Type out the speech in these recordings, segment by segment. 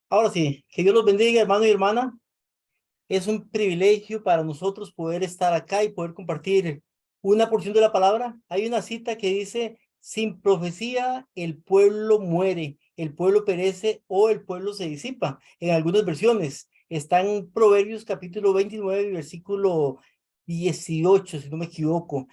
Ahora sí, que Dios los bendiga, hermano y hermana. Es un privilegio para nosotros poder estar acá y poder compartir una porción de la palabra. Hay una cita que dice, sin profecía el pueblo muere, el pueblo perece o el pueblo se disipa. En algunas versiones está en Proverbios capítulo 29, versículo 18, si no me equivoco.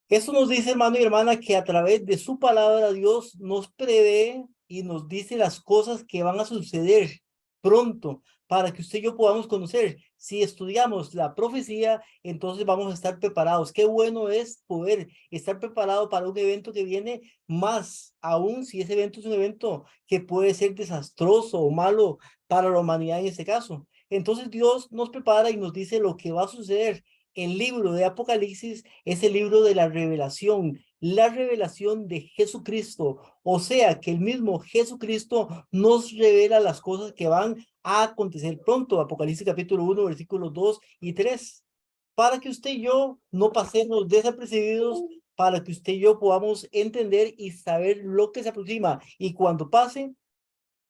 Eso nos dice, hermano y hermana, que a través de su palabra Dios nos prevé y nos dice las cosas que van a suceder pronto para que usted y yo podamos conocer. Si estudiamos la profecía, entonces vamos a estar preparados. Qué bueno es poder estar preparado para un evento que viene, más aún si ese evento es un evento que puede ser desastroso o malo para la humanidad en este caso. Entonces Dios nos prepara y nos dice lo que va a suceder. El libro de Apocalipsis es el libro de la revelación de Jesucristo. O sea, que el mismo Jesucristo nos revela las cosas que van a acontecer pronto. Apocalipsis capítulo 1, versículos 2 y 3. Para que usted y yo no pasemos desapercibidos, para que usted y yo podamos entender y saber lo que se aproxima. Y cuando pase,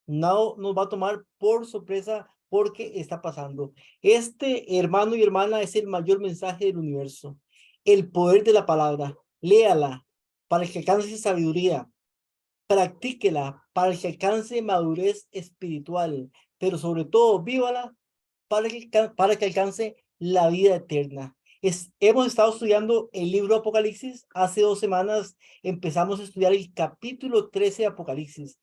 no nos va a tomar por sorpresa porque está pasando. Este, hermano y hermana, es el mayor mensaje del universo. El poder de la palabra. Léala para que alcance sabiduría. Practíquela para que alcance madurez espiritual. Pero sobre todo, vívala para que alcance la vida eterna. Hemos estado estudiando el libro Apocalipsis. Hace 2 semanas empezamos a estudiar el capítulo 13 de Apocalipsis.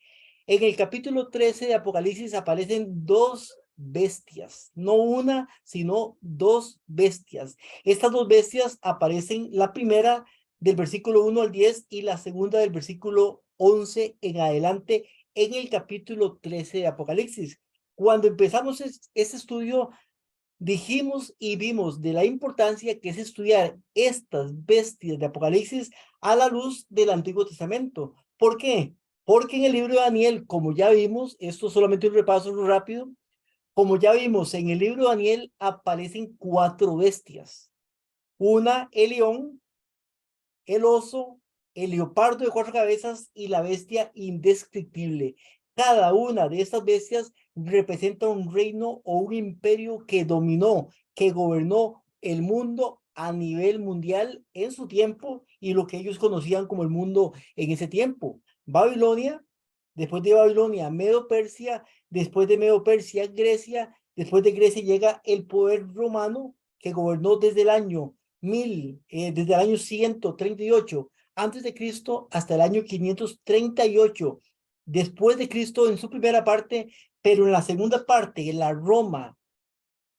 En el capítulo 13 de Apocalipsis aparecen dos bestias, no una, sino dos bestias. Estas dos bestias aparecen, la primera del versículo 1 al 10 y la segunda del versículo 11 en adelante en el capítulo 13 de Apocalipsis. Cuando empezamos este estudio, dijimos y vimos de la importancia que es estudiar estas bestias de Apocalipsis a la luz del Antiguo Testamento. ¿Por qué? Porque en el libro de Daniel, como ya vimos, esto es solamente un repaso rápido, como ya vimos, en el libro de Daniel aparecen cuatro bestias. Una, el león, el oso, el leopardo de 4 cabezas y la bestia indescriptible. Cada una de estas bestias representa un reino o un imperio que dominó, que gobernó el mundo a nivel mundial en su tiempo y lo que ellos conocían como el mundo en ese tiempo. Babilonia, después de Babilonia, Medo-Persia, después de Medo-Persia, Grecia, después de Grecia llega el poder romano que gobernó desde el año 138 antes de Cristo hasta el año 538 después de Cristo en su primera parte, pero en la segunda parte, en la Roma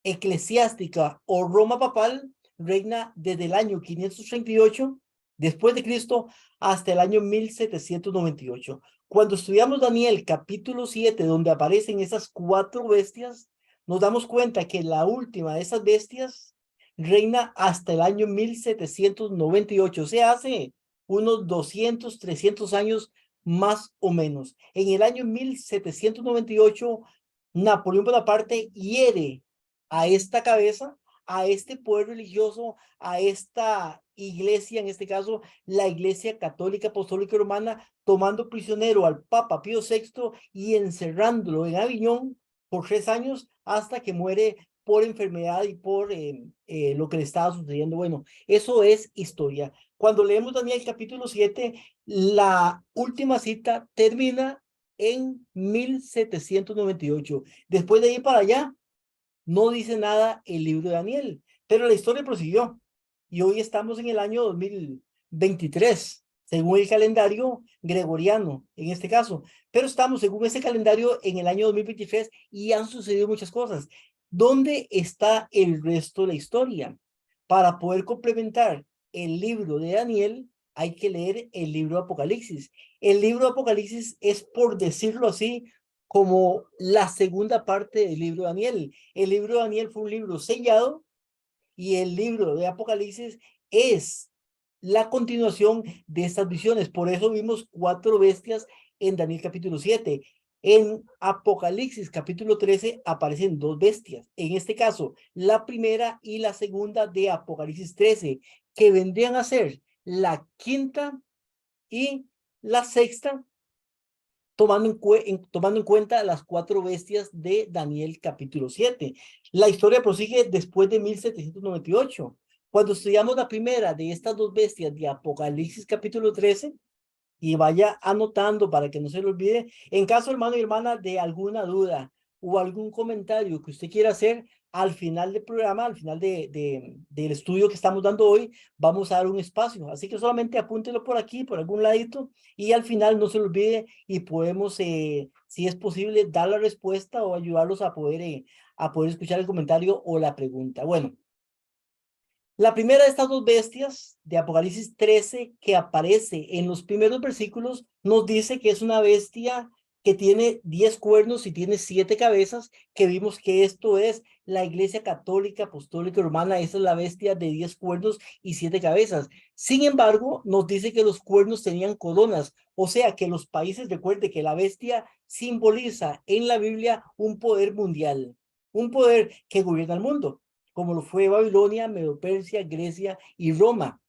eclesiástica o Roma papal, reina desde el año 538 después de Cristo hasta el año 1798. Cuando estudiamos Daniel capítulo 7, donde aparecen esas cuatro bestias, nos damos cuenta que la última de esas bestias reina hasta el año 1798, o sea, hace unos 200, 300 años más o menos. En el año 1798, Napoleón Bonaparte hiere a esta cabeza, a este poder religioso, a esta iglesia, en este caso la Iglesia Católica Apostólica Romana, tomando prisionero al Papa Pío VI y encerrándolo en Aviñón por 3 años hasta que muere por enfermedad y por lo que le estaba sucediendo. Bueno, eso es historia. Cuando leemos Daniel capítulo 7, la última cita termina en 1798. Después de ir para allá, no dice nada el libro de Daniel, pero la historia prosiguió y hoy estamos en el año 2023, según el calendario gregoriano, en este caso, pero estamos según ese calendario en el año 2023 y han sucedido muchas cosas. ¿Dónde está el resto de la historia? Para poder complementar el libro de Daniel, hay que leer el libro de Apocalipsis. El libro de Apocalipsis es, por decirlo así, como la segunda parte del libro de Daniel. El libro de Daniel fue un libro sellado y el libro de Apocalipsis es la continuación de estas visiones. Por eso vimos cuatro bestias en Daniel capítulo 7. En Apocalipsis capítulo 13 aparecen dos bestias. En este caso, la primera y la segunda de Apocalipsis 13, que vendrían a ser la quinta y la sexta, tomando en cuenta las 4 bestias de Daniel capítulo 7. La historia prosigue después de 1798. Cuando estudiamos la primera de estas 2 bestias de Apocalipsis capítulo 13, y vaya anotando para que no se le olvide, en caso, hermano y hermana, de alguna duda o algún comentario que usted quiera hacer, al final del programa, al final del estudio que estamos dando hoy, vamos a dar un espacio. Así que solamente apúntelo por aquí, por algún ladito, y al final no se lo olvide y podemos, si es posible, dar la respuesta o ayudarlos a poder escuchar el comentario o la pregunta. Bueno, la primera de estas 2 bestias de Apocalipsis 13 que aparece en los primeros versículos nos dice que es una bestia que tiene 10 cuernos y tiene 7 cabezas, que vimos que esto es la Iglesia Católica Apostólica Romana. Esa es la bestia de 10 cuernos y 7 cabezas. Sin embargo, nos dice que los cuernos tenían coronas, o sea que los países, recuerde que la bestia simboliza en la Biblia un poder mundial, un poder que gobierna el mundo, como lo fue Babilonia, Medo-Persia, Grecia y Roma.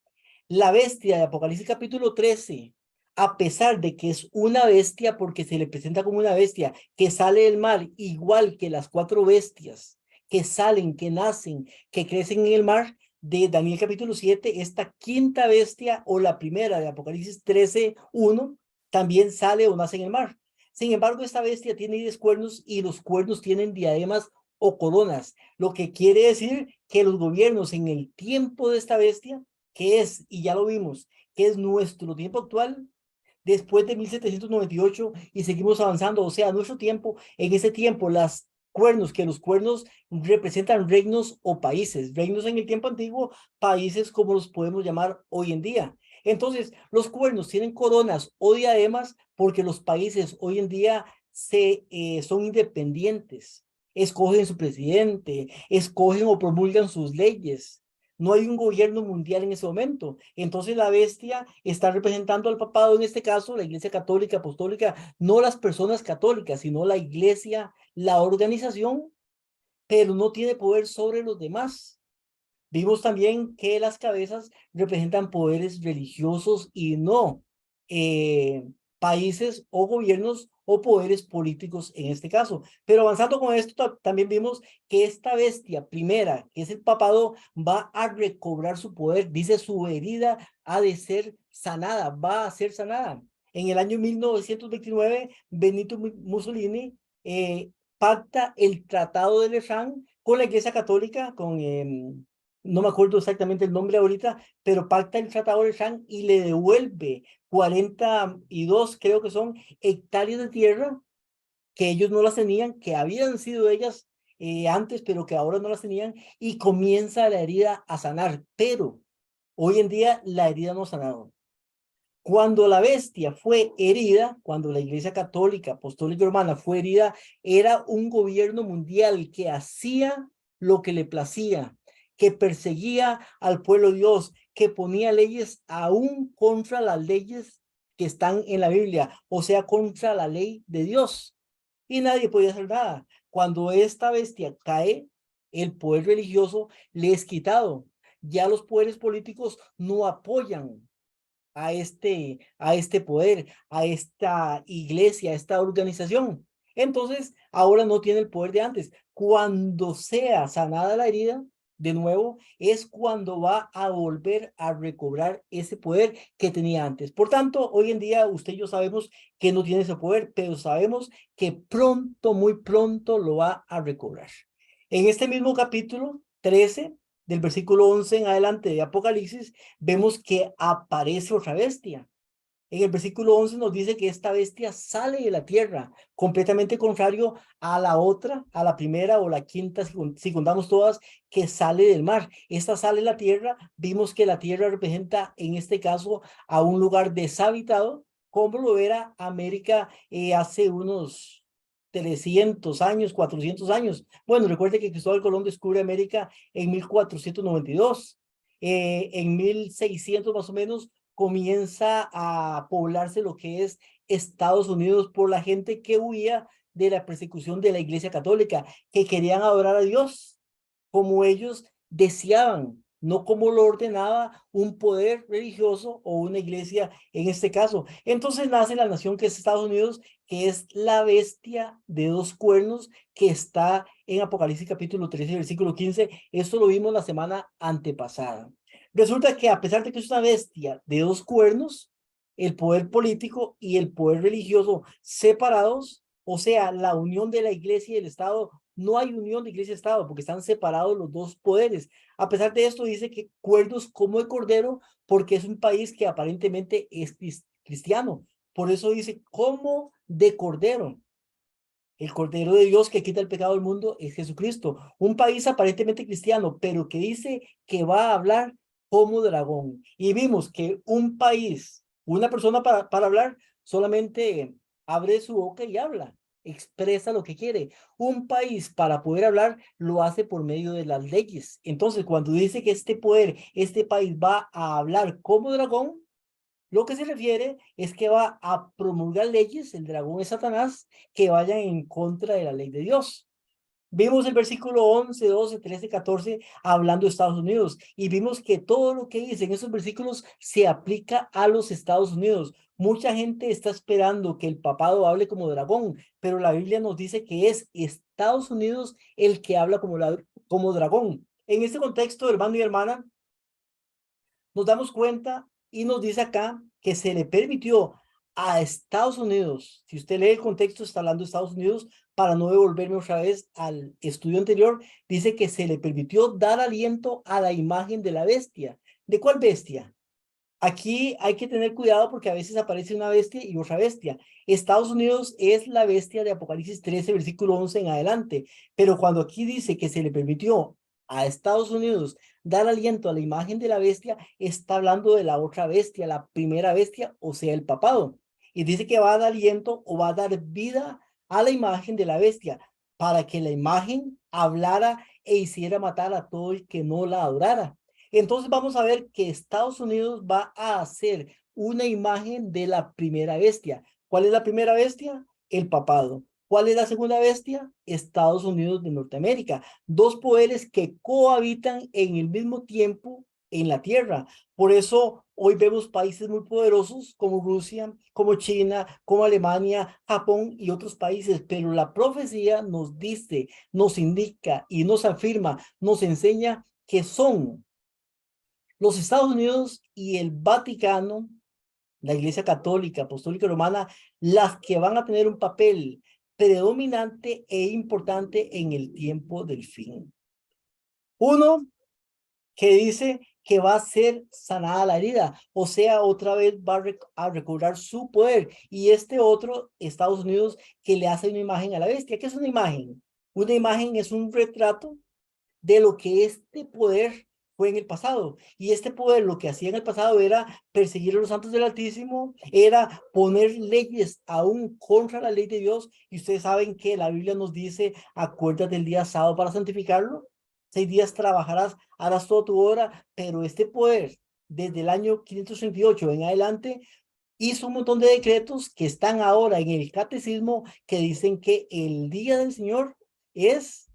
La bestia de Apocalipsis capítulo 13, a pesar de que es una bestia, porque se le presenta como una bestia que sale del mar, igual que las 4 bestias que salen, que nacen, que crecen en el mar, de Daniel capítulo 7, esta quinta bestia o la primera de Apocalipsis 13:1, también sale o nace en el mar. Sin embargo, esta bestia tiene 10 cuernos y los cuernos tienen diademas o coronas, lo que quiere decir que los gobiernos en el tiempo de esta bestia, que es, y ya lo vimos, que es nuestro tiempo actual, después de 1798 y seguimos avanzando, o sea, nuestro tiempo, en ese tiempo, los cuernos representan reinos o países, reinos en el tiempo antiguo, países como los podemos llamar hoy en día. Entonces, los cuernos tienen coronas o diademas porque los países hoy en día son independientes, escogen su presidente, escogen o promulgan sus leyes. No hay un gobierno mundial en ese momento. Entonces la bestia está representando al papado, en este caso, la Iglesia Católica Apostólica, no las personas católicas, sino la Iglesia, la organización, pero no tiene poder sobre los demás. Vimos también que las cabezas representan poderes religiosos y no eh, países o gobiernos o poderes políticos en este caso. Pero avanzando con esto, también vimos que esta bestia primera, que es el papado, va a recobrar su poder. Dice, su herida ha de ser sanada, va a ser sanada. En el año 1929, Benito Mussolini pacta el Tratado de Letrán con la Iglesia Católica, no me acuerdo exactamente el nombre ahorita, pero pacta el Tratado de Letrán y le devuelve 42, creo que son, hectáreas de tierra que ellos no las tenían, que habían sido ellas antes, pero que ahora no las tenían, y comienza la herida a sanar. Pero hoy en día la herida no ha sanado. Cuando la bestia fue herida, cuando la Iglesia Católica Apostólica Romana fue herida, era un gobierno mundial que hacía lo que le placía, que perseguía al pueblo de Dios, que ponía leyes aún contra las leyes que están en la Biblia, o sea, contra la ley de Dios. Y nadie podía hacer nada. Cuando esta bestia cae, el poder religioso le es quitado. Ya los poderes políticos no apoyan a este poder, a esta iglesia, a esta organización. Entonces, ahora no tiene el poder de antes. Cuando sea sanada la herida, de nuevo, es cuando va a volver a recobrar ese poder que tenía antes. Por tanto, hoy en día usted y yo sabemos que no tiene ese poder, pero sabemos que pronto, muy pronto lo va a recobrar. En este mismo capítulo 13, del versículo 11 en adelante de Apocalipsis, vemos que aparece otra bestia. En el versículo 11 nos dice que esta bestia sale de la tierra, completamente contrario a la otra, a la primera o la quinta, si contamos todas, que sale del mar. Esta sale de la tierra. Vimos que la tierra representa, en este caso, a un lugar deshabitado, como lo era América hace unos 300 años, 400 años. Bueno, recuerde que Cristóbal Colón descubre América en 1492. En 1600 más o menos comienza a poblarse lo que es Estados Unidos por la gente que huía de la persecución de la Iglesia Católica, que querían adorar a Dios como ellos deseaban. no como lo ordenaba un poder religioso o una iglesia en este caso. Entonces nace la nación que es Estados Unidos, que es la bestia de dos cuernos que está en Apocalipsis capítulo 13, versículo 15. Esto lo vimos la semana antepasada. Resulta que a pesar de que es una bestia de dos cuernos, el poder político y el poder religioso separados, o sea, la unión de la iglesia y el Estado, no hay unión de iglesia y Estado porque están separados los dos poderes. A pesar de esto, dice que cuerdos como el Cordero, porque es un país que aparentemente es cristiano. Por eso dice, como de Cordero. El Cordero de Dios que quita el pecado del mundo es Jesucristo. Un país aparentemente cristiano, pero que dice que va a hablar como dragón. Y vimos que un país, una persona para hablar, solamente abre su boca y habla, expresa lo que quiere. Un país para poder hablar lo hace por medio de las leyes. Entonces, cuando dice que este poder, este país va a hablar como dragón, lo que se refiere es que va a promulgar leyes, el dragón es Satanás, que vayan en contra de la ley de Dios. Vimos el versículo 11, 12, 13, 14 hablando de Estados Unidos y vimos que todo lo que dice en esos versículos se aplica a los Estados Unidos. Mucha gente está esperando que el papado hable como dragón, pero la Biblia nos dice que es Estados Unidos el que habla como dragón. En este contexto, hermano y hermana, nos damos cuenta y nos dice acá que se le permitió a Estados Unidos, si usted lee el contexto, está hablando de Estados Unidos, para no devolverme otra vez al estudio anterior, dice que se le permitió dar aliento a la imagen de la bestia. ¿De cuál bestia? Aquí hay que tener cuidado porque a veces aparece una bestia y otra bestia. Estados Unidos es la bestia de Apocalipsis 13, versículo 11 en adelante. Pero cuando aquí dice que se le permitió a Estados Unidos dar aliento a la imagen de la bestia, está hablando de la otra bestia, la primera bestia, o sea, el papado. Y dice que va a dar aliento o va a dar vida a la imagen de la bestia para que la imagen hablara e hiciera matar a todo el que no la adorara. Entonces vamos a ver que Estados Unidos va a hacer una imagen de la primera bestia. ¿Cuál es la primera bestia? El papado. ¿Cuál es la segunda bestia? Estados Unidos de Norteamérica. Dos poderes que cohabitan en el mismo tiempo en la tierra. Por eso hoy vemos países muy poderosos como Rusia, como China, como Alemania, Japón y otros países. Pero la profecía nos dice, nos indica y nos afirma, nos enseña que son los Estados Unidos y el Vaticano, la Iglesia Católica, Apostólica Romana, las que van a tener un papel predominante e importante en el tiempo del fin. Uno que dice que va a ser sanada la herida, o sea, otra vez va a recobrar su poder. Y este otro, Estados Unidos, que le hace una imagen a la bestia. ¿Qué es una imagen? Una imagen es un retrato de lo que este poder fue en el pasado. Y este poder lo que hacía en el pasado era perseguir a los santos del Altísimo, era poner leyes aún contra la ley de Dios. Y ustedes saben que la Biblia nos dice, acuérdate del día sábado para santificarlo. 6 días trabajarás, harás toda tu obra, pero este poder, desde el año 538 en adelante, hizo un montón de decretos que están ahora en el catecismo que dicen que el día del Señor es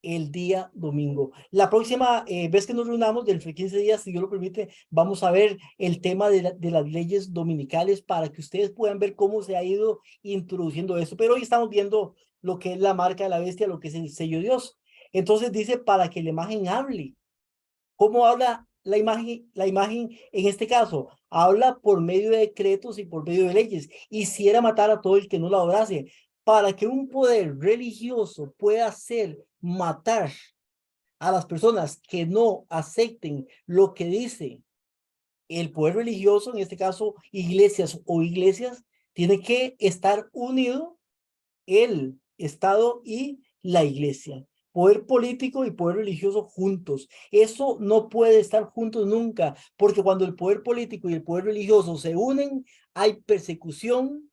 el día domingo. La próxima vez que nos reunamos, dentro de 15 días, si Dios lo permite, vamos a ver el tema de las leyes dominicales para que ustedes puedan ver cómo se ha ido introduciendo esto. Pero hoy estamos viendo lo que es la marca de la bestia, lo que es el sello de Dios. Entonces dice, para que la imagen hable. ¿Cómo habla la imagen? La imagen, en este caso, habla por medio de decretos y por medio de leyes. Hiciera matar a todo el que no la adorase. Para que un poder religioso pueda hacer matar a las personas que no acepten lo que dice el poder religioso, en este caso iglesias, tiene que estar unido el Estado y la iglesia. Poder político y poder religioso juntos. Eso no puede estar juntos nunca, porque cuando el poder político y el poder religioso se unen, hay persecución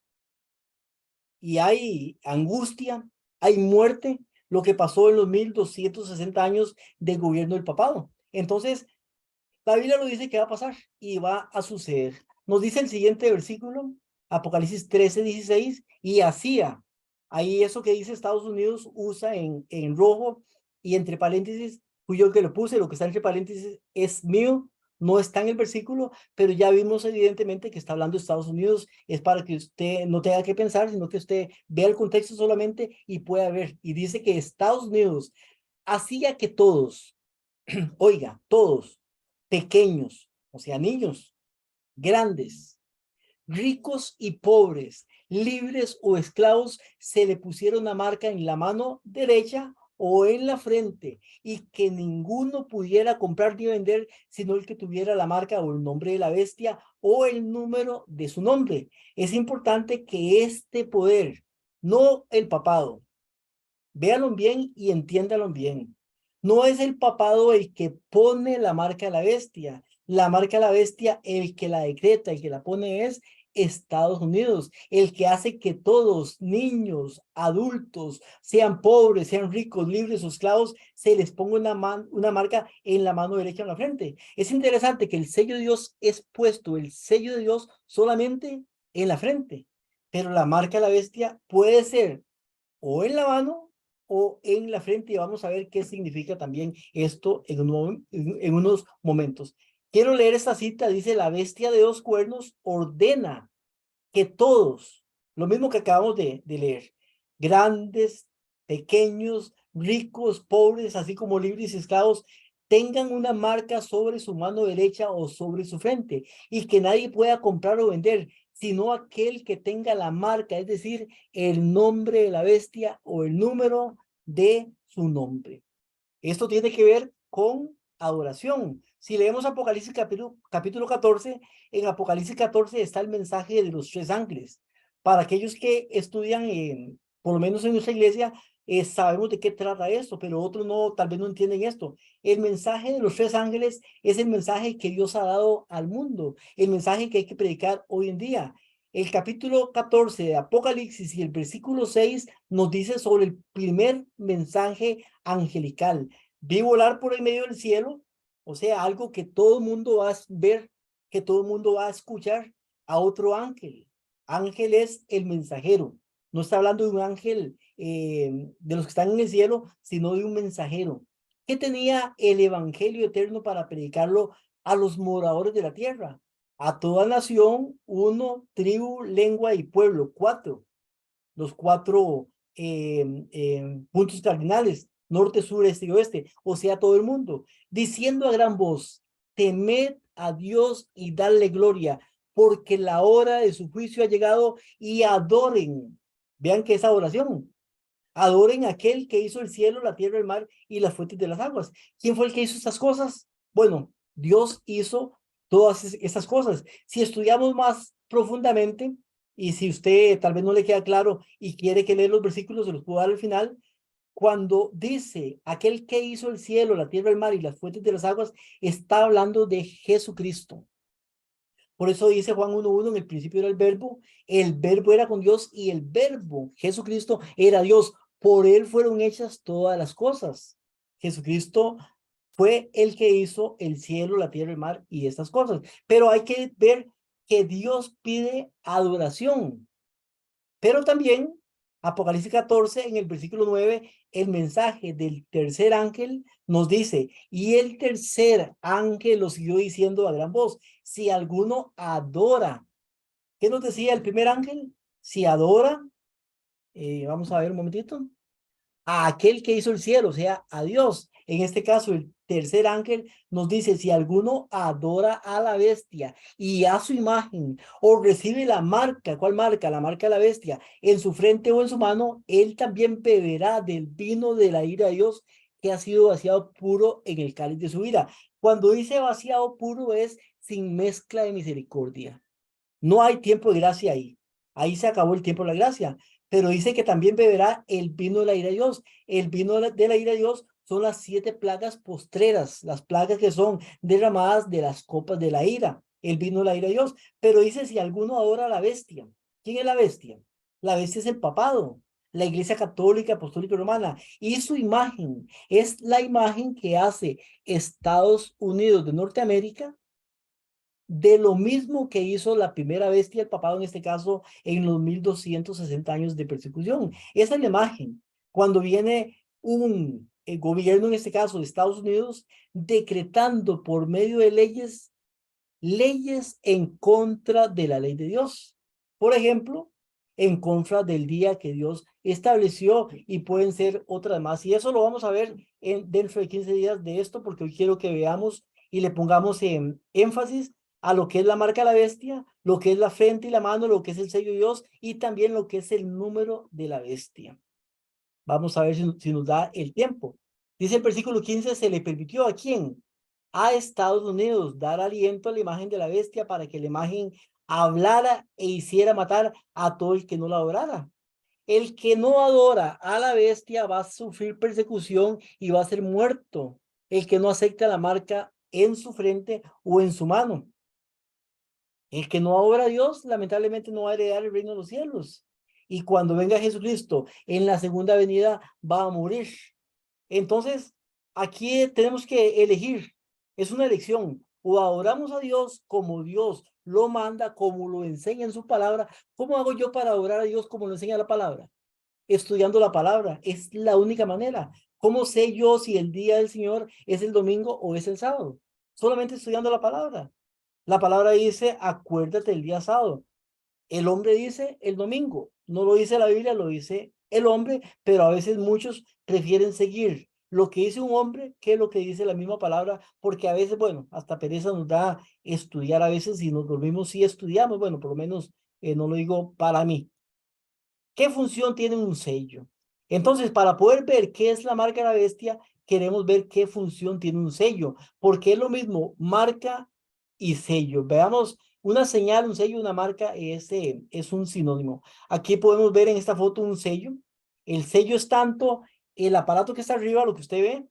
y hay angustia, hay muerte, lo que pasó en los 1260 años del gobierno del papado. Entonces, la Biblia lo dice que va a pasar y va a suceder. Nos dice el siguiente versículo, Apocalipsis 13:16, y hacía. Ahí eso que dice Estados Unidos usa en rojo y entre paréntesis fui yo el que lo puse, lo que está entre paréntesis es mío, no está en el versículo, pero ya vimos evidentemente que está hablando de Estados Unidos, es para que usted no tenga que pensar, sino que usted vea el contexto solamente y pueda ver. Y dice que Estados Unidos hacía que todos, oiga, todos, pequeños, o sea, niños, grandes, ricos y pobres, libres o esclavos, se le pusiera una marca en la mano derecha o en la frente, y que ninguno pudiera comprar ni vender sino el que tuviera la marca o el nombre de la bestia o el número de su nombre. Es importante que este poder, no el papado, véanlo bien y entiéndanlo bien. No es el papado el que pone la marca a la bestia. La marca a la bestia, el que la decreta, el que la pone es Estados Unidos, el que hace que todos, niños, adultos, sean pobres, sean ricos, libres o esclavos, se les ponga una marca en la mano derecha o en la frente. Es interesante que el sello de Dios es puesto, el sello de Dios solamente en la frente, pero la marca a la bestia puede ser o en la mano o en la frente, y vamos a ver qué significa también esto en unos momentos. Quiero leer esta cita, dice: la bestia de dos cuernos ordena que todos, lo mismo que acabamos de leer, grandes, pequeños, ricos, pobres, así como libres y esclavos, tengan una marca sobre su mano derecha o sobre su frente, y que nadie pueda comprar o vender, sino aquel que tenga la marca, es decir, el nombre de la bestia o el número de su nombre. Esto tiene que ver con adoración. Si leemos Apocalipsis capítulo 14, en Apocalipsis 14 está el mensaje de los tres ángeles. Para aquellos que estudian, por lo menos en nuestra iglesia, sabemos de qué trata esto, pero otros no, tal vez no entienden esto. El mensaje de los tres ángeles es el mensaje que Dios ha dado al mundo, el mensaje que hay que predicar hoy en día. El capítulo 14 de Apocalipsis y el versículo 6 nos dice sobre el primer mensaje angelical. Vi volar por el medio del cielo, o sea, algo que todo el mundo va a ver, que todo el mundo va a escuchar, a otro ángel. Ángel es el mensajero. No está hablando de un ángel de los que están en el cielo, sino de un mensajero que tenía el evangelio eterno para predicarlo a los moradores de la tierra, a toda nación, uno, tribu, lengua y pueblo. Cuatro, los cuatro puntos cardinales: norte, sur, este y oeste, o sea, todo el mundo, diciendo a gran voz: temed a Dios y dadle gloria, porque la hora de su juicio ha llegado, y adoren. Vean que es adoración. Adoren a aquel que hizo el cielo, la tierra, el mar y las fuentes de las aguas. ¿Quién fue el que hizo estas cosas? Bueno, Dios hizo todas estas cosas. Si estudiamos más profundamente, y si usted tal vez no le queda claro y quiere que lea los versículos, se los puedo dar al final. Cuando dice aquel que hizo el cielo, la tierra, el mar y las fuentes de las aguas, está hablando de Jesucristo. Por eso dice Juan 1:1: en el principio era el verbo era con Dios y el verbo, Jesucristo, era Dios. Por él fueron hechas todas las cosas. Jesucristo fue el que hizo el cielo, la tierra, el mar y estas cosas. Pero hay que ver que Dios pide adoración. Pero también, Apocalipsis 14, en el versículo 9, el mensaje del tercer ángel nos dice: y el tercer ángel lo siguió diciendo a gran voz: si alguno adora. ¿Qué nos decía el primer ángel? Si adora, vamos a ver un momentito, a aquel que hizo el cielo, o sea, a Dios. En este caso, el tercer ángel nos dice: si alguno adora a la bestia y a su imagen, o recibe la marca, ¿cuál marca? La marca de la bestia, en su frente o en su mano, él también beberá del vino de la ira de Dios, que ha sido vaciado puro en el cáliz de su ira. Cuando dice vaciado puro, es sin mezcla de misericordia. No hay tiempo de gracia ahí. Ahí se acabó el tiempo de la gracia. Pero dice que también beberá el vino de la ira de Dios. El vino de la ira de Dios son las 7 plagas postreras, las plagas que son derramadas de las copas de la ira. El vino de la ira de Dios. Pero dice: si alguno adora a la bestia. ¿Quién es la bestia? La bestia es el papado, la Iglesia Católica, Apostólica y Romana. Y su imagen es la imagen que hace Estados Unidos de Norteamérica, de lo mismo que hizo la primera bestia, el papado en este caso, en los 1260 años de persecución. Esa es la imagen. Cuando viene un el gobierno, en este caso de Estados Unidos, decretando por medio de leyes en contra de la ley de Dios. Por ejemplo, en contra del día que Dios estableció, y pueden ser otras más. Y eso lo vamos a ver dentro de 15 días de esto, porque hoy quiero que veamos y le pongamos énfasis a lo que es la marca de la bestia, lo que es la frente y la mano, lo que es el sello de Dios y también lo que es el número de la bestia. Vamos a ver si nos da el tiempo. Dice el versículo 15, se le permitió ¿a quién? A Estados Unidos dar aliento a la imagen de la bestia para que la imagen hablara e hiciera matar a todo el que no la adorara. El que no adora a la bestia va a sufrir persecución y va a ser muerto. El que no acepta la marca en su frente o en su mano. El que no adora a Dios, lamentablemente no va a heredar el reino de los cielos. Y cuando venga Jesucristo en la segunda venida, va a morir. Entonces, aquí tenemos que elegir. Es una elección. O adoramos a Dios como Dios lo manda, como lo enseña en su palabra. ¿Cómo hago yo para adorar a Dios como lo enseña la palabra? Estudiando la palabra. Es la única manera. ¿Cómo sé yo si el día del Señor es el domingo o es el sábado? Solamente estudiando la palabra. La palabra dice, acuérdate el día sábado. El hombre dice el domingo. No lo dice la Biblia, lo dice el hombre, pero a veces muchos prefieren seguir lo que dice un hombre que lo que dice la misma palabra, porque a veces, bueno, hasta pereza nos da estudiar a veces y nos dormimos si estudiamos, bueno, por lo menos no lo digo para mí. ¿Qué función tiene un sello? Entonces, para poder ver qué es la marca de la bestia, queremos ver qué función tiene un sello, porque es lo mismo marca y sello. Veamos, una señal, un sello, una marca es un sinónimo. Aquí podemos ver en esta foto un sello. El sello es tanto el aparato que está arriba, lo que usted ve,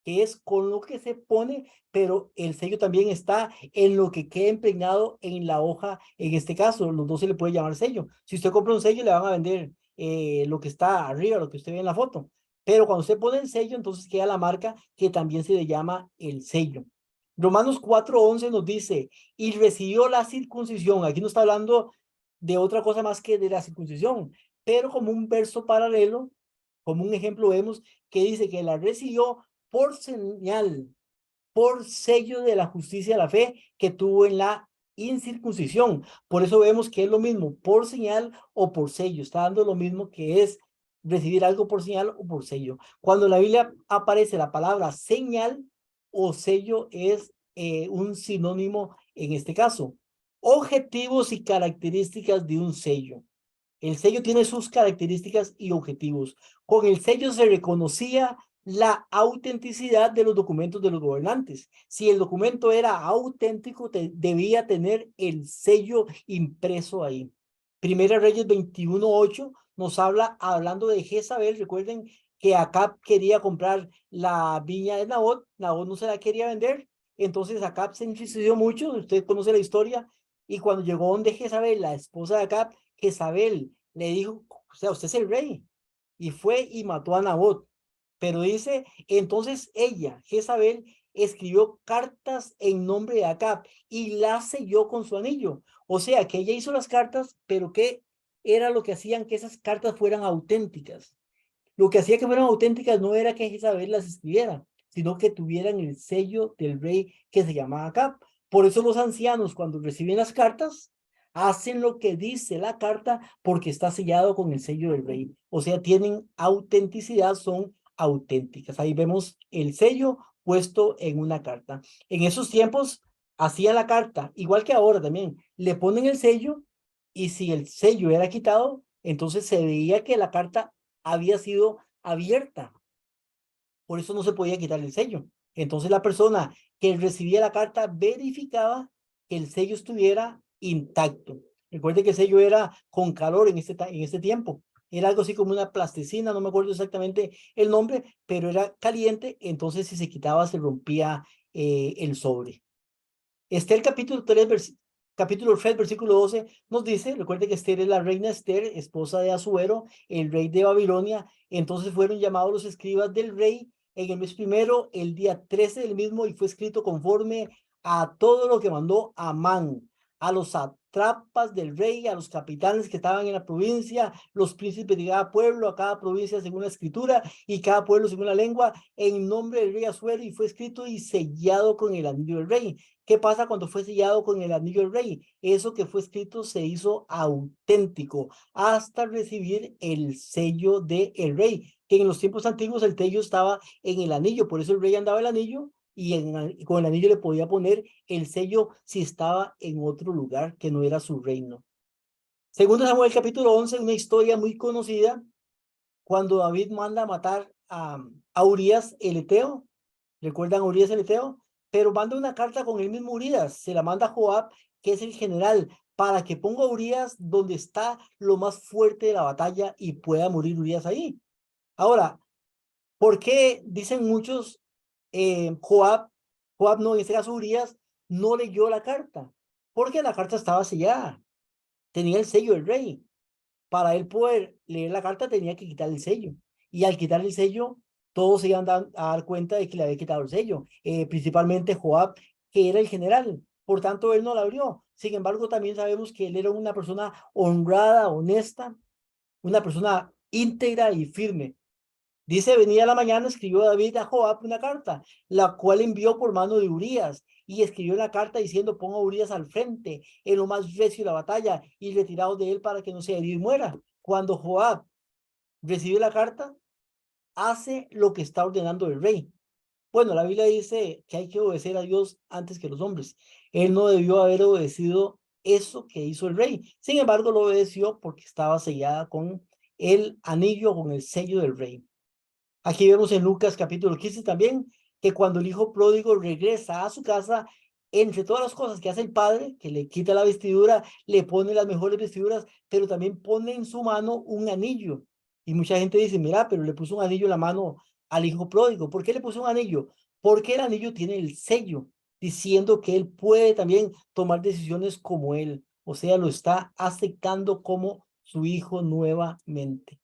que es con lo que se pone, pero el sello también está en lo que queda impregnado en la hoja. En este caso, los dos se le puede llamar sello. Si usted compra un sello, le van a vender lo que está arriba, lo que usted ve en la foto. Pero cuando usted pone el sello, entonces queda la marca que también se le llama el sello. Romanos 4:11 nos dice, y recibió la circuncisión. Aquí no está hablando de otra cosa más que de la circuncisión, pero como un verso paralelo, como un ejemplo, vemos que dice que la recibió por señal, por sello de la justicia de la fe que tuvo en la incircuncisión. Por eso vemos que es lo mismo, por señal o por sello. Está dando lo mismo que es recibir algo por señal o por sello. Cuando en la Biblia aparece la palabra señal o sello es un sinónimo en este caso. Objetivos y características de un sello. El sello tiene sus características y objetivos. Con el sello se reconocía la autenticidad de los documentos de los gobernantes. Si el documento era auténtico, debía tener el sello impreso ahí. Primera Reyes 21:8 nos habla, hablando de Jezabel, recuerden que Acab quería comprar la viña de Nabot, Nabot no se la quería vender, entonces Acab se entristeció mucho, usted conoce la historia, y cuando llegó donde Jezabel, la esposa de Acab, Jezabel le dijo, o sea, usted es el rey, y fue y mató a Nabot. Pero dice, entonces ella, Jezabel, escribió cartas en nombre de Acab y las selló con su anillo. O sea, que ella hizo las cartas, pero ¿qué era lo que hacían que esas cartas fueran auténticas? Lo que hacía que fueran auténticas no era que Jezabel las escribiera, sino que tuvieran el sello del rey que se llamaba Acab. Por eso los ancianos, cuando reciben las cartas, hacen lo que dice la carta porque está sellado con el sello del rey. O sea, tienen autenticidad, son auténticas. Ahí vemos el sello puesto en una carta. En esos tiempos hacían la carta, igual que ahora también, le ponen el sello y si el sello era quitado, entonces se veía que la carta había sido abierta. Por eso no se podía quitar el sello. Entonces la persona que recibía la carta verificaba que el sello estuviera intacto. Recuerde que el sello era con calor en este tiempo. Era algo así como una plasticina, no me acuerdo exactamente el nombre, pero era caliente, entonces si se quitaba se rompía el sobre. Esther capítulo 3, versículo 12 nos dice, recuerde que Esther es la reina Esther, esposa de Asuero, el rey de Babilonia. Entonces fueron llamados los escribas del rey en el mes primero, el día 13 del mismo, y fue escrito conforme a todo lo que mandó Amán, a los satrapas del rey, a los capitanes que estaban en la provincia, los príncipes de cada pueblo, a cada provincia según la escritura y cada pueblo según la lengua, en nombre del rey Asuero, y fue escrito y sellado con el anillo del rey. ¿Qué pasa cuando fue sellado con el anillo del rey? Eso que fue escrito se hizo auténtico hasta recibir el sello del rey, que en los tiempos antiguos el sello estaba en el anillo, por eso el rey andaba el anillo y con el anillo le podía poner el sello si estaba en otro lugar que no era su reino. Segundo Samuel capítulo 11, una historia muy conocida, cuando David manda a matar a Urías el Eteo. ¿Recuerdan a Urías el Eteo? Pero manda una carta con el mismo Urías, se la manda a Joab, que es el general, para que ponga a Urías donde está lo más fuerte de la batalla y pueda morir Urías ahí. Ahora, ¿por qué dicen muchos Joab no, en este caso Urías, no leyó la carta? Porque la carta estaba sellada, tenía el sello del rey. Para él poder leer la carta tenía que quitar el sello. Y al quitar el sello, todos se iban a dar cuenta de que le había quitado el sello, principalmente Joab, que era el general. Por tanto, él no la abrió. Sin embargo, también sabemos que él era una persona honrada, honesta, una persona íntegra y firme. Dice, venía a la mañana, escribió David a Joab una carta, la cual envió por mano de Urías, y escribió la carta diciendo, ponga a Urías al frente, en lo más recio de la batalla, y retirado de él para que no se herido y muera. Cuando Joab recibe la carta, hace lo que está ordenando el rey. Bueno, la Biblia dice que hay que obedecer a Dios antes que los hombres. Él no debió haber obedecido eso que hizo el rey. Sin embargo, lo obedeció porque estaba sellada con el anillo, con el sello del rey. Aquí vemos en Lucas capítulo 15 también que cuando el hijo pródigo regresa a su casa, entre todas las cosas que hace el padre, que le quita la vestidura, le pone las mejores vestiduras, pero también pone en su mano un anillo. Y mucha gente dice, mira, pero le puso un anillo en la mano al hijo pródigo. ¿Por qué le puso un anillo? Porque el anillo tiene el sello, diciendo que él puede también tomar decisiones como él. O sea, lo está aceptando como su hijo nuevamente.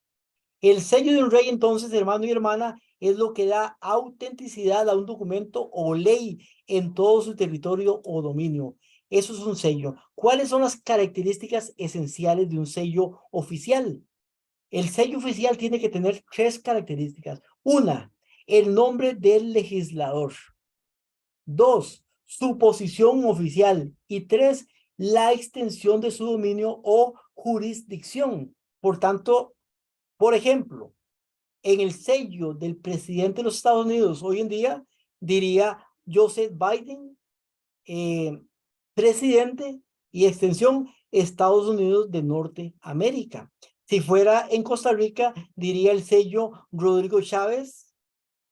El sello de un rey, entonces, hermano y hermana, es lo que da autenticidad a un documento o ley en todo su territorio o dominio. Eso es un sello. ¿Cuáles son las características esenciales de un sello oficial? El sello oficial tiene que tener tres características. Una, el nombre del legislador. Dos, su posición oficial. Y tres, la extensión de su dominio o jurisdicción. Por tanto, por ejemplo, en el sello del presidente de los Estados Unidos hoy en día, diría Joseph Biden, presidente y extensión Estados Unidos de Norteamérica. Si fuera en Costa Rica, diría el sello Rodrigo Chávez,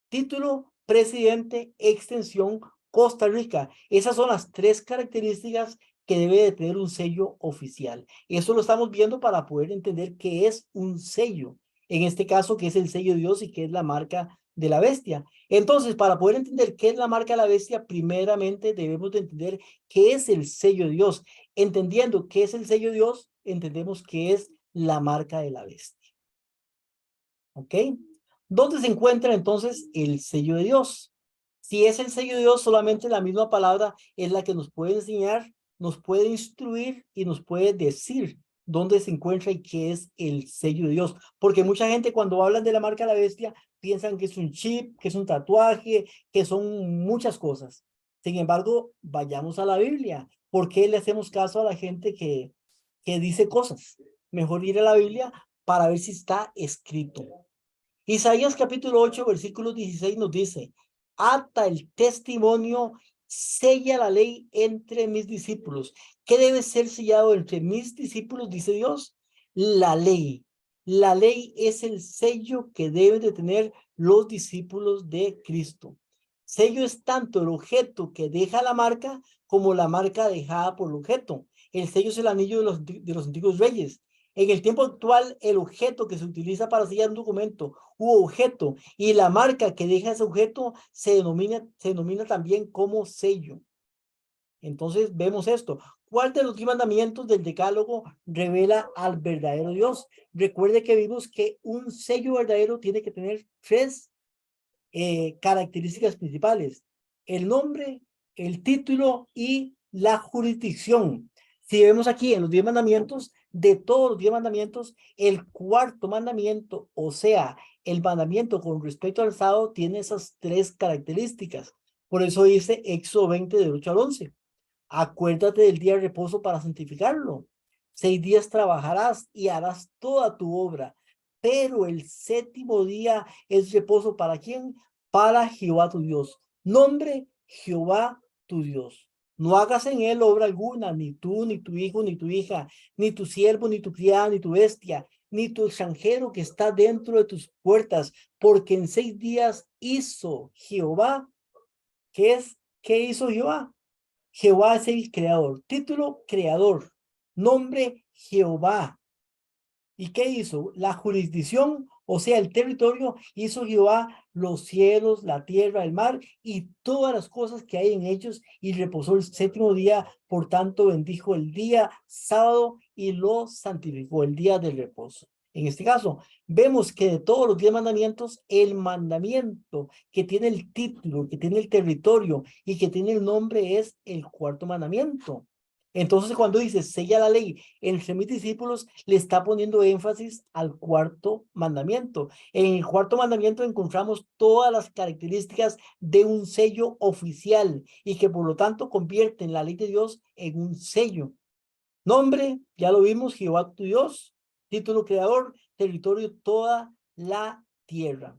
título, presidente, extensión, Costa Rica. Esas son las tres características que debe de tener un sello oficial. Eso lo estamos viendo para poder entender qué es un sello. En este caso, qué es el sello de Dios y qué es la marca de la bestia. Entonces, para poder entender qué es la marca de la bestia, primeramente debemos de entender qué es el sello de Dios. Entendiendo qué es el sello de Dios, entendemos qué es la marca de la bestia. ¿Ok? ¿Dónde se encuentra entonces el sello de Dios? Si es el sello de Dios, solamente la misma palabra es la que nos puede enseñar, nos puede instruir y nos puede decir dónde se encuentra y qué es el sello de Dios. Porque mucha gente cuando hablan de la marca de la bestia piensan que es un chip, que es un tatuaje, que son muchas cosas. Sin embargo, vayamos a la Biblia. ¿Por qué le hacemos caso a la gente que dice cosas? Mejor ir a la Biblia para ver si está escrito. Isaías capítulo 8, versículo 16 nos dice, ata el testimonio, sella la ley entre mis discípulos. ¿Qué debe ser sellado entre mis discípulos? Dice Dios, la ley. La ley es el sello que deben de tener los discípulos de Cristo. Sello es tanto el objeto que deja la marca como la marca dejada por el objeto. El sello es el anillo de los antiguos reyes. En el tiempo actual, el objeto que se utiliza para sellar un documento u objeto y la marca que deja ese objeto se denomina también como sello. Entonces vemos esto. ¿Cuál de los 10 mandamientos del decálogo revela al verdadero Dios? Recuerde que vimos que un sello verdadero tiene que tener tres características principales: el nombre, el título y la jurisdicción. Si vemos aquí en los 10 mandamientos, de todos los 10 mandamientos, el cuarto mandamiento, o sea, el mandamiento con respecto al sábado, tiene esas tres características. Por eso dice Éxodo 20, del 8 al 11. Acuérdate del día de reposo para santificarlo. 6 días trabajarás y harás toda tu obra, pero el séptimo día es reposo ¿para quién? Para Jehová tu Dios. Nombre Jehová tu Dios. No hagas en él obra alguna, ni tú, ni tu hijo, ni tu hija, ni tu siervo, ni tu criada, ni tu bestia, ni tu extranjero que está dentro de tus puertas, porque en 6 días hizo Jehová. ¿Qué hizo Jehová? Jehová es el creador. Título, creador. Nombre, Jehová. ¿Y qué hizo? La jurisdicción, o sea, el territorio, hizo Jehová los cielos, la tierra, el mar y todas las cosas que hay en ellos, y reposó el séptimo día. Por tanto, bendijo el día sábado y lo santificó, el día del reposo. En este caso, vemos que de todos los 10 mandamientos, el mandamiento que tiene el título, que tiene el territorio y que tiene el nombre es el cuarto mandamiento. Entonces, cuando dice sella la ley entre mis discípulos, le está poniendo énfasis al cuarto mandamiento. En el cuarto mandamiento encontramos todas las características de un sello oficial y que por lo tanto convierten la ley de Dios en un sello. Nombre, ya lo vimos, Jehová tu Dios. Título, creador. Territorio, toda la tierra.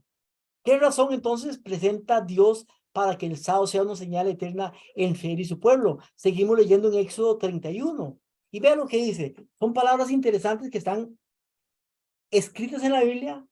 ¿Qué razón entonces presenta Dios para que el sábado sea una señal eterna entre él y su pueblo? Seguimos leyendo en Éxodo 31. Y vean lo que dice. Son palabras interesantes que están escritas en la Biblia,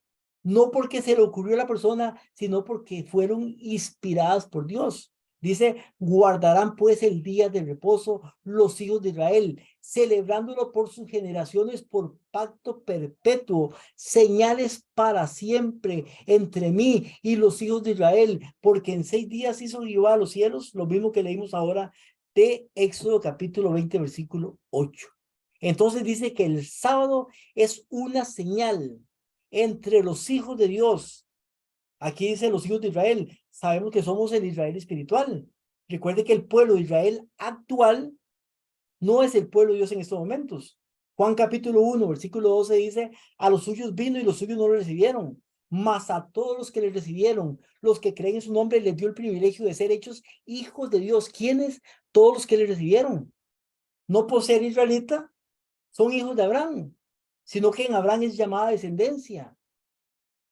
no porque se le ocurrió a la persona, sino porque fueron inspiradas por Dios. Dice, guardarán pues el día de reposo los hijos de Israel, celebrándolo por sus generaciones por pacto perpetuo, señales para siempre entre mí y los hijos de Israel, porque en 6 días hizo Jehová los cielos, lo mismo que leímos ahora de Éxodo capítulo 20, versículo 8. Entonces dice que el sábado es una señal entre los hijos de Dios. Aquí dice los hijos de Israel. Sabemos que somos el Israel espiritual. Recuerde que el pueblo de Israel actual no es el pueblo de Dios en estos momentos. Juan capítulo 1, versículo 12 dice, a los suyos vino y los suyos no lo recibieron. Mas a todos los que le recibieron, los que creen en su nombre, les dio el privilegio de ser hechos hijos de Dios. ¿Quiénes? Todos los que le recibieron. No por ser israelita, son hijos de Abraham, sino que en Abraham es llamada descendencia,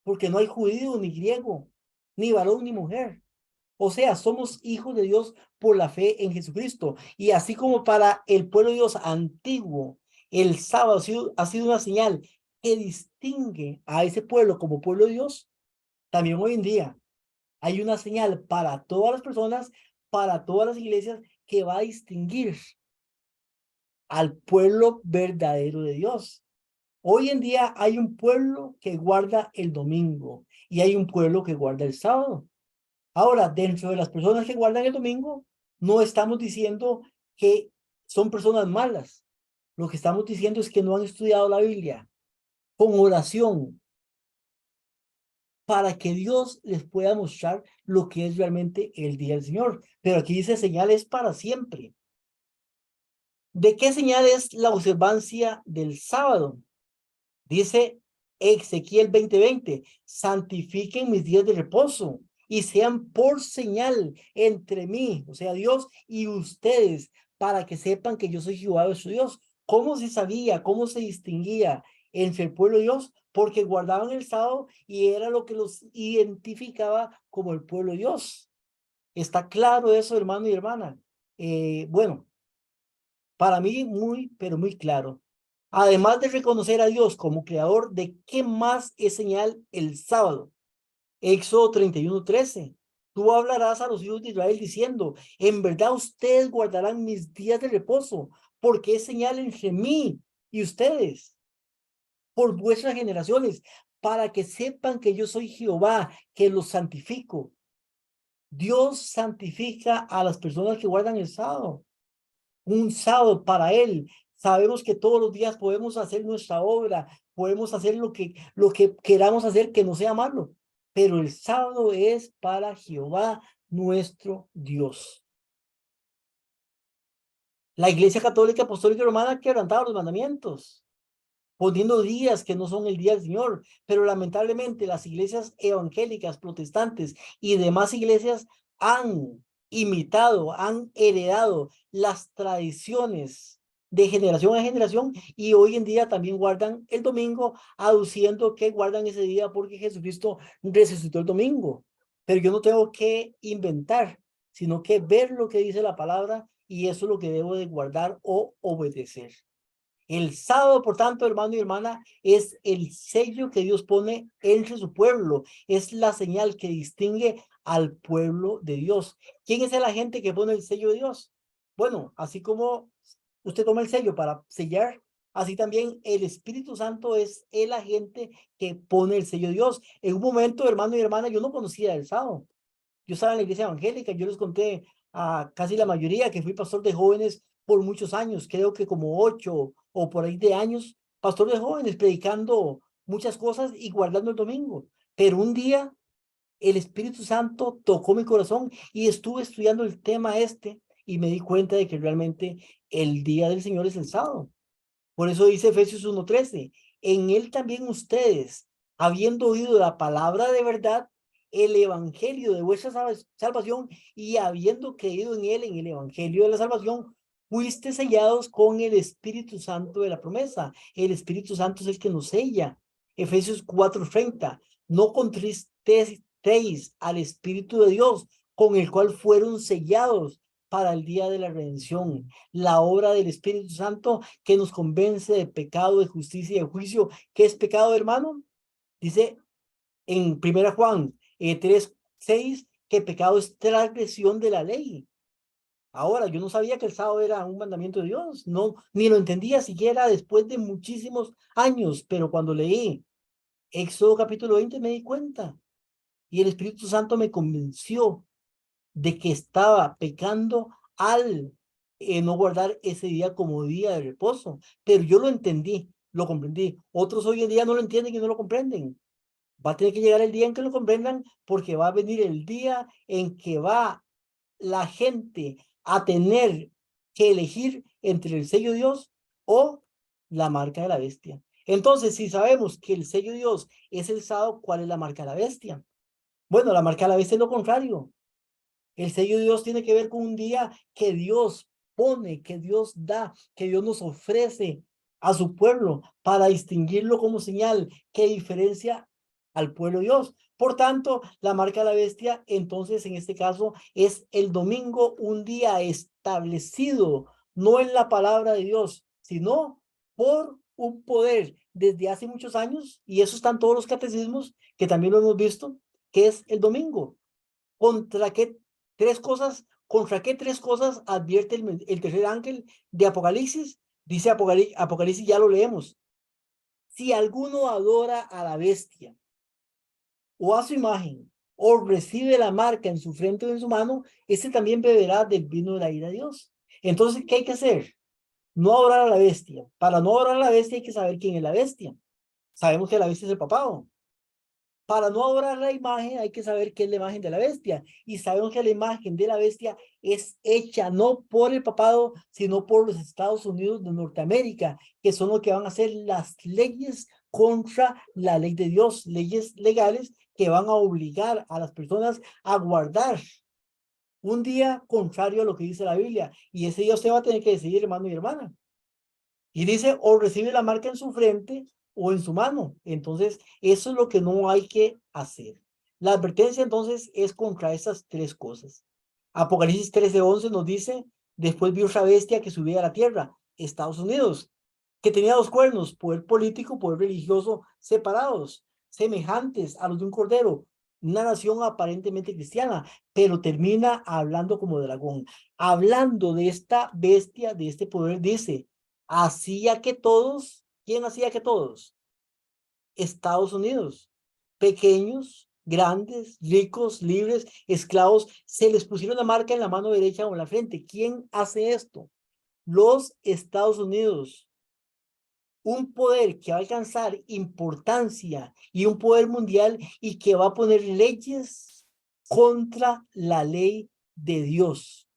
porque no hay judío ni griego, ni varón ni mujer. O sea, somos hijos de Dios por la fe en Jesucristo. Y así como para el pueblo de Dios antiguo, el sábado ha sido una señal que distingue a ese pueblo como pueblo de Dios, también hoy en día hay una señal para todas las personas, para todas las iglesias, que va a distinguir al pueblo verdadero de Dios. Hoy en día hay un pueblo que guarda el domingo y hay un pueblo que guarda el sábado. Ahora, dentro de las personas que guardan el domingo, no estamos diciendo que son personas malas. Lo que estamos diciendo es que no han estudiado la Biblia con oración para que Dios les pueda mostrar lo que es realmente el día del Señor. Pero aquí dice señales para siempre. ¿De qué señal es la observancia del sábado? Dice Ezequiel 20:20, santifiquen mis días de reposo y sean por señal entre mí, o sea, Dios y ustedes, para que sepan que yo soy Jehová su Dios. ¿Cómo se sabía, cómo se distinguía entre el pueblo de Dios? Porque guardaban el sábado y era lo que los identificaba como el pueblo de Dios. ¿Está claro eso, hermano y hermana? Bueno, para mí muy, pero muy claro. Además de reconocer a Dios como creador, ¿de qué más es señal el sábado? Éxodo 31:13. Tú hablarás a los hijos de Israel diciendo, en verdad ustedes guardarán mis días de reposo, porque es señal entre mí y ustedes, por vuestras generaciones, para que sepan que yo soy Jehová, que los santifico. Dios santifica a las personas que guardan el sábado. Un sábado para Él. Sabemos que todos los días podemos hacer nuestra obra, podemos hacer lo que queramos hacer que no sea malo, pero el sábado es para Jehová nuestro Dios. La Iglesia Católica Apostólica y Romana quebrantaba los mandamientos, poniendo días que no son el día del Señor, pero lamentablemente las iglesias evangélicas, protestantes y demás iglesias han imitado, han heredado las tradiciones de generación a generación y hoy en día también guardan el domingo, aduciendo que guardan ese día porque Jesucristo resucitó el domingo. Pero yo no tengo que inventar, sino que ver lo que dice la palabra y eso es lo que debo de guardar o obedecer. El sábado, por tanto, hermano y hermana, es el sello que Dios pone entre su pueblo. Es la señal que distingue al pueblo de Dios. ¿Quién es el agente que pone el sello de Dios? Bueno, así como usted toma el sello para sellar, así también el Espíritu Santo es el agente que pone el sello de Dios. En un momento, hermano y hermana, yo no conocía el sábado. Yo estaba en la iglesia evangélica, yo les conté a casi la mayoría que fui pastor de jóvenes por muchos años, creo que como 8 o por ahí de años, pastor de jóvenes, predicando muchas cosas y guardando el domingo. Pero un día el Espíritu Santo tocó mi corazón y estuve estudiando el tema y me di cuenta de que realmente el día del Señor es el sábado. Por eso dice Efesios 1:13, en él también ustedes, habiendo oído la palabra de verdad, el evangelio de vuestra salvación y habiendo creído en él, en el evangelio de la salvación, fuiste sellados con el Espíritu Santo de la promesa. El Espíritu Santo es el que nos sella. Efesios 4:30, no contristéis al Espíritu de Dios, con el cual fueron sellados para el día de la redención. La obra del Espíritu Santo que nos convence de pecado, de justicia y de juicio. ¿Qué es pecado, hermano? Dice en 1 Juan 3:6 que pecado es transgresión de la ley. Ahora, yo no sabía que el sábado era un mandamiento de Dios, no, ni lo entendía siquiera después de muchísimos años, pero cuando leí Éxodo capítulo 20 me di cuenta y el Espíritu Santo me convenció de que estaba pecando al no guardar ese día como día de reposo. Pero yo lo entendí, lo comprendí. Otros hoy en día no lo entienden y no lo comprenden. Va a tener que llegar el día en que lo comprendan porque va a venir el día en que va la gente a tener que elegir entre el sello de Dios o la marca de la bestia. Entonces, si sabemos que el sello de Dios es el sábado, ¿cuál es la marca de la bestia? Bueno, la marca de la bestia es lo contrario. El sello de Dios tiene que ver con un día que Dios pone, que Dios da, que Dios nos ofrece a su pueblo para distinguirlo como señal que diferencia al pueblo de Dios. Por tanto, la marca de la bestia, entonces en este caso es el domingo, un día establecido, no en la palabra de Dios, sino por un poder desde hace muchos años, y eso está en todos los catecismos, que también lo hemos visto, que es el domingo. ¿Contra qué contra qué tres cosas advierte el tercer ángel de Apocalipsis? Dice Apocalipsis, ya lo leemos. Si alguno adora a la bestia o a su imagen o recibe la marca en su frente o en su mano, ese también beberá del vino de la ira de Dios. Entonces, ¿qué hay que hacer? No adorar a la bestia. Para no adorar a la bestia hay que saber quién es la bestia. Sabemos que la bestia es el papado. Para no adorar la imagen hay que saber qué es la imagen de la bestia. Y sabemos que la imagen de la bestia es hecha no por el papado, sino por los Estados Unidos de Norteamérica, que son los que van a hacer las leyes contra la ley de Dios, leyes legales que van a obligar a las personas a guardar un día contrario a lo que dice la Biblia. Y ese día usted va a tener que decidir, hermano y hermana. Y dice, o recibe la marca en su frente o en su mano. Entonces, eso es lo que no hay que hacer. La advertencia entonces es contra esas tres cosas. Apocalipsis 13:11 nos dice, después vio otra bestia que subía a la tierra, Estados Unidos, que tenía dos cuernos, poder político, poder religioso, separados, semejantes a los de un cordero, una nación aparentemente cristiana, pero termina hablando como dragón. Hablando de esta bestia, de este poder, dice, hacía que todos, ¿quién hacía que todos? Estados Unidos, pequeños, grandes, ricos, libres, esclavos, se les pusieron la marca en la mano derecha o en la frente. ¿Quién hace esto? Los Estados Unidos. Un poder que va a alcanzar importancia y un poder mundial y que va a poner leyes contra la ley de Dios.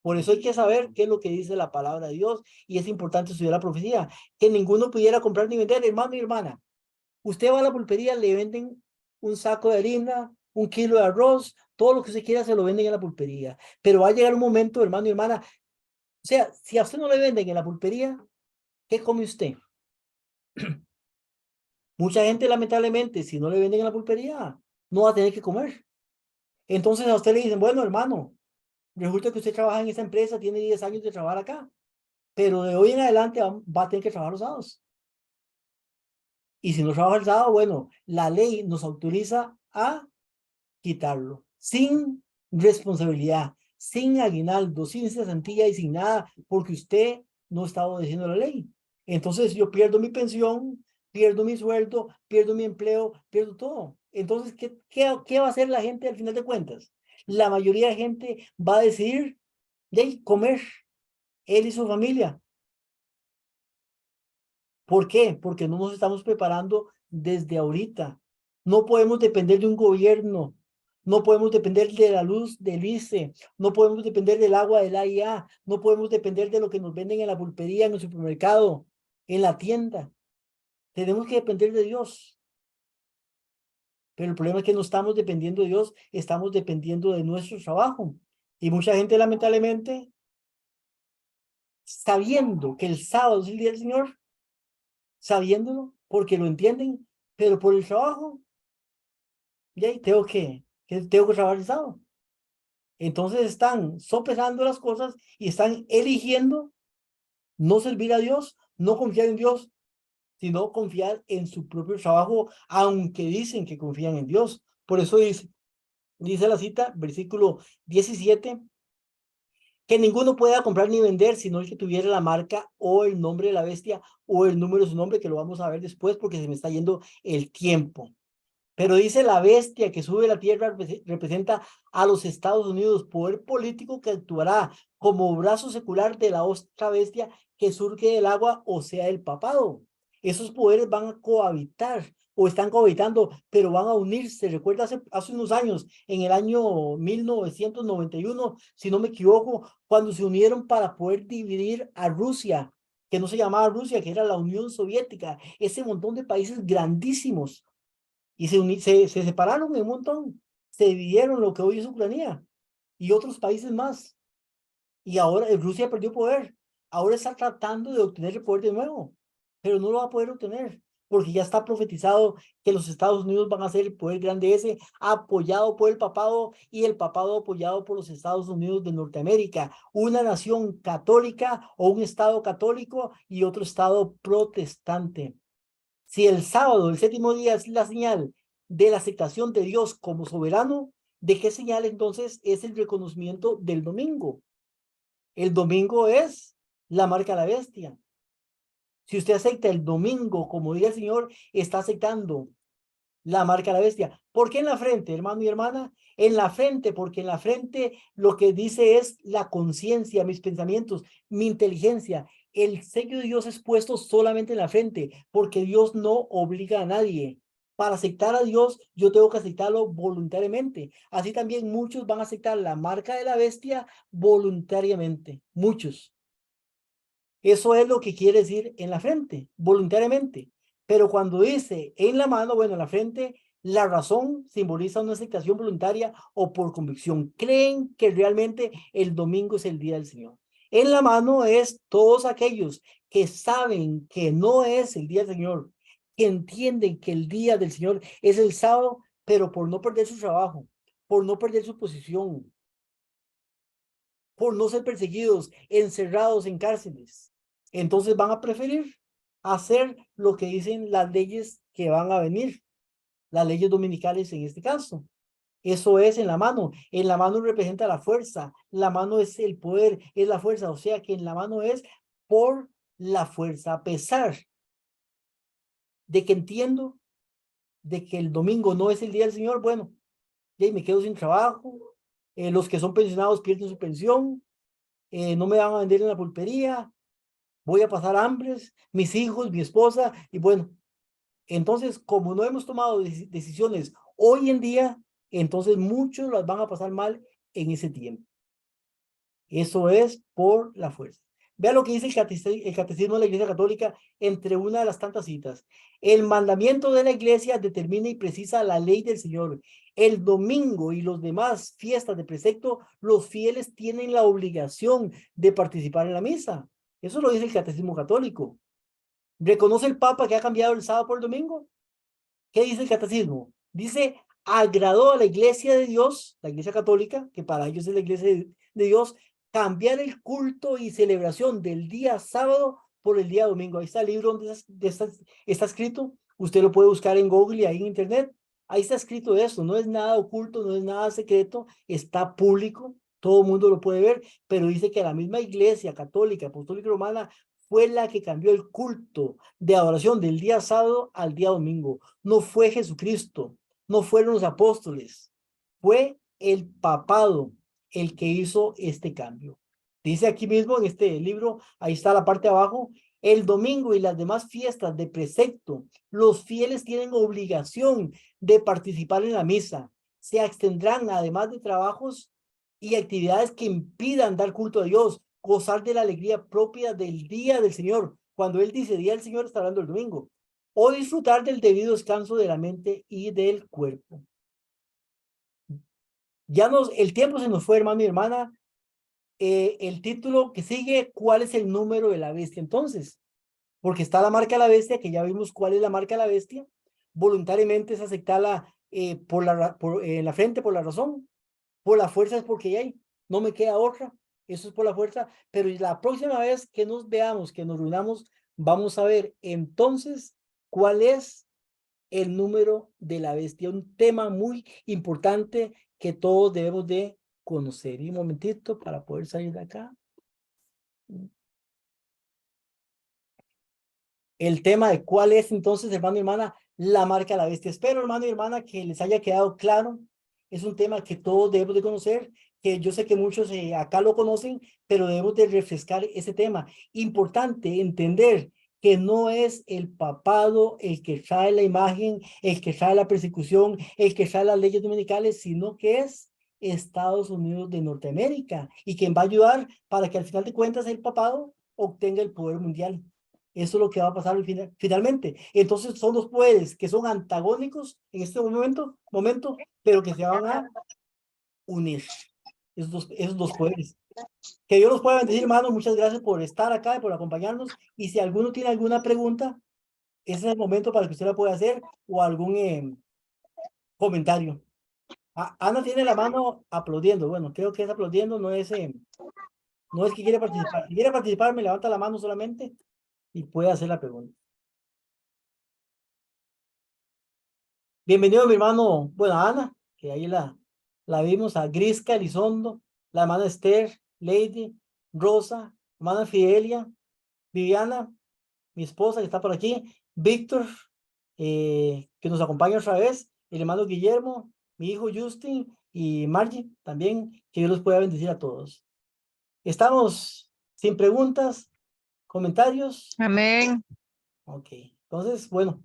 Por eso hay que saber qué es lo que dice la palabra de Dios y es importante estudiar la profecía. Que ninguno pudiera comprar ni vender, hermano y hermana. Usted va a la pulpería, le venden un saco de harina, un kilo de arroz, todo lo que usted quiera se lo venden en la pulpería. Pero va a llegar un momento, hermano y hermana, o sea, si a usted no le venden en la pulpería, ¿qué come usted? Mucha gente, lamentablemente, si no le venden en la pulpería, no va a tener que comer. Entonces a usted le dicen, bueno, hermano, resulta que usted trabaja en esta empresa, tiene 10 años de trabajar acá, pero de hoy en adelante va a tener que trabajar los sábados. Y si no trabaja el sábado, bueno, la ley nos autoriza a quitarlo, sin responsabilidad, sin aguinaldo, sin cesantía y sin nada, porque usted no está obedeciendo la ley. Entonces yo pierdo mi pensión, pierdo mi sueldo, pierdo mi empleo, pierdo todo. Entonces, ¿qué va a hacer la gente al final de cuentas? La mayoría de gente va a decidir de comer, él y su familia. ¿Por qué? Porque no nos estamos preparando desde ahorita. No podemos depender de un gobierno. No podemos depender de la luz del ICE. No podemos depender del agua del AIA. No podemos depender de lo que nos venden en la pulpería, en el supermercado, en la tienda. Tenemos que depender de Dios. Pero el problema es que no estamos dependiendo de Dios, estamos dependiendo de nuestro trabajo. Y mucha gente, lamentablemente, sabiendo que el sábado es el día del Señor, sabiéndolo, porque lo entienden, pero por el trabajo y ahí tengo que trabajar el sábado. Entonces están sopesando las cosas y están eligiendo no servir a Dios, no confiar en Dios, sino confiar en su propio trabajo, aunque dicen que confían en Dios. Por eso dice la cita, versículo 17, que ninguno pueda comprar ni vender, sino el que tuviera la marca o el nombre de la bestia o el número de su nombre, que lo vamos a ver después porque se me está yendo el tiempo. Pero dice la bestia que sube a la tierra representa a los Estados Unidos, poder político que actuará como brazo secular de la otra bestia que surge del agua, o sea, el papado. Esos poderes van a cohabitar o están cohabitando, pero van a unirse. Recuerda hace unos años, en el año 1991, si no me equivoco, cuando se unieron para poder dividir a Rusia, que no se llamaba Rusia, que era la Unión Soviética, ese montón de países grandísimos y se separaron en un montón, se dividieron lo que hoy es Ucrania y otros países más. Y ahora Rusia perdió poder. Ahora está tratando de obtener el poder de nuevo, pero no lo va a poder obtener porque ya está profetizado que los Estados Unidos van a ser el poder grande ese, apoyado por el papado y el papado apoyado por los Estados Unidos de Norteamérica, una nación católica o un estado católico y otro estado protestante. Si el sábado, el séptimo día, es la señal de la aceptación de Dios como soberano, ¿de qué señal entonces es el reconocimiento del domingo? El domingo es la marca de la bestia. Si usted acepta el domingo como día del Señor, está aceptando la marca de la bestia. ¿Por qué en la frente, hermano y hermana? En la frente, porque en la frente lo que dice es la conciencia, mis pensamientos, mi inteligencia. El sello de Dios es puesto solamente en la frente, porque Dios no obliga a nadie. Para aceptar a Dios, yo tengo que aceptarlo voluntariamente. Así también muchos van a aceptar la marca de la bestia voluntariamente. Muchos. Eso es lo que quiere decir en la frente, voluntariamente. Pero cuando dice en la mano, bueno, en la frente, la razón simboliza una aceptación voluntaria o por convicción. Creen que realmente el domingo es el día del Señor. En la mano es todos aquellos que saben que no es el día del Señor, que entienden que el día del Señor es el sábado, pero por no perder su trabajo, por no perder su posición, por no ser perseguidos, encerrados en cárceles. Entonces van a preferir hacer lo que dicen las leyes que van a venir, las leyes dominicales en este caso. Eso es en la mano. En la mano representa la fuerza. La mano es el poder, es la fuerza. O sea que en la mano es por la fuerza. A pesar de que entiendo de que el domingo no es el día del Señor, bueno, ya me quedo sin trabajo. Los que son pensionados pierden su pensión. No me van a vender en la pulpería, voy a pasar hambres, mis hijos, mi esposa, y bueno, entonces como no hemos tomado decisiones hoy en día, entonces muchos las van a pasar mal en ese tiempo. Eso es por la fuerza. Vea lo que dice el catecismo de la Iglesia Católica entre una de las tantas citas. El mandamiento de la Iglesia determina y precisa la ley del Señor. El domingo y los demás fiestas de precepto, los fieles tienen la obligación de participar en la misa. Eso lo dice el catecismo católico. ¿Reconoce el Papa que ha cambiado el sábado por el domingo? ¿Qué dice el catecismo? Dice, agradó a la Iglesia de Dios, la Iglesia Católica, que para ellos es la Iglesia de Dios, cambiar el culto y celebración del día sábado por el día domingo. Ahí está el libro donde está escrito. Usted lo puede buscar en Google y ahí en Internet. Ahí está escrito eso. No es nada oculto, no es nada secreto. Está público. Todo el mundo lo puede ver. Pero dice que la misma Iglesia Católica, Apostólica y Romana fue la que cambió el culto de adoración del día sábado al día domingo. No fue Jesucristo, no fueron los apóstoles, fue el papado el que hizo este cambio. Dice aquí mismo en este libro, ahí está la parte de abajo, el domingo y las demás fiestas de precepto, los fieles tienen obligación de participar en la misa. Se abstendrán, además de trabajos y actividades que impidan dar culto a Dios, gozar de la alegría propia del día del Señor. Cuando Él dice día del Señor, está hablando del domingo. O disfrutar del debido descanso de la mente y del cuerpo. El tiempo se nos fue, hermano y hermana. El título que sigue, ¿cuál es el número de la bestia? Entonces, porque está la marca de la bestia, que ya vimos cuál es la marca de la bestia. Voluntariamente es aceptarla en la frente por la razón. Por la fuerza es porque ya hay, no me queda otra. Eso es por la fuerza. Pero la próxima vez que nos veamos, que nos reunamos, vamos a ver entonces cuál es el número de la bestia. Un tema muy importante que todos debemos de conocer. Y un momentito para poder salir de acá. El tema de cuál es entonces, hermano y hermana, la marca de la bestia. Espero, hermano y hermana, que les haya quedado claro. Es un tema que todos debemos de conocer, que yo sé que muchos acá lo conocen, pero debemos de refrescar ese tema. Importante entender que no es el papado el que trae la imagen, el que trae la persecución, el que trae las leyes dominicales, sino que es Estados Unidos de Norteamérica y quien va a ayudar para que al final de cuentas el papado obtenga el poder mundial. Eso es lo que va a pasar finalmente. Entonces son dos poderes que son antagónicos en este momento, pero que se van a unir. Esos dos poderes. Que Dios los pueda bendecir, hermano. Muchas gracias por estar acá y por acompañarnos. Y si alguno tiene alguna pregunta, ese es el momento para que usted la pueda hacer o algún comentario. Ana tiene la mano aplaudiendo. Bueno, creo que es aplaudiendo, no es que quiere participar. Si quiere participar, me levanta la mano solamente y puede hacer la pregunta. Bienvenido, mi hermano, bueno, Ana, que ahí la vimos, a Grisca Elizondo, la hermana Esther, Lady, Rosa, hermana Fidelia, Viviana, mi esposa que está por aquí, Víctor, que nos acompaña otra vez, el hermano Guillermo, mi hijo Justin y Margie también, que Dios los pueda bendecir a todos. Estamos sin preguntas, comentarios. Amén. Ok, entonces, bueno,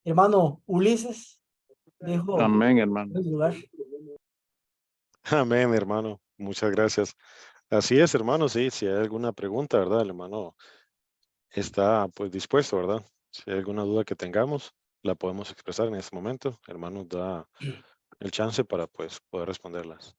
hermano Ulises, dejo Amén, hermano. el lugar. Amén, hermano. Muchas gracias. Así es, hermano. Sí, si hay alguna pregunta, ¿verdad? El hermano está pues dispuesto, ¿verdad? Si hay alguna duda que tengamos, la podemos expresar en este momento. El hermano da el chance para pues poder responderlas.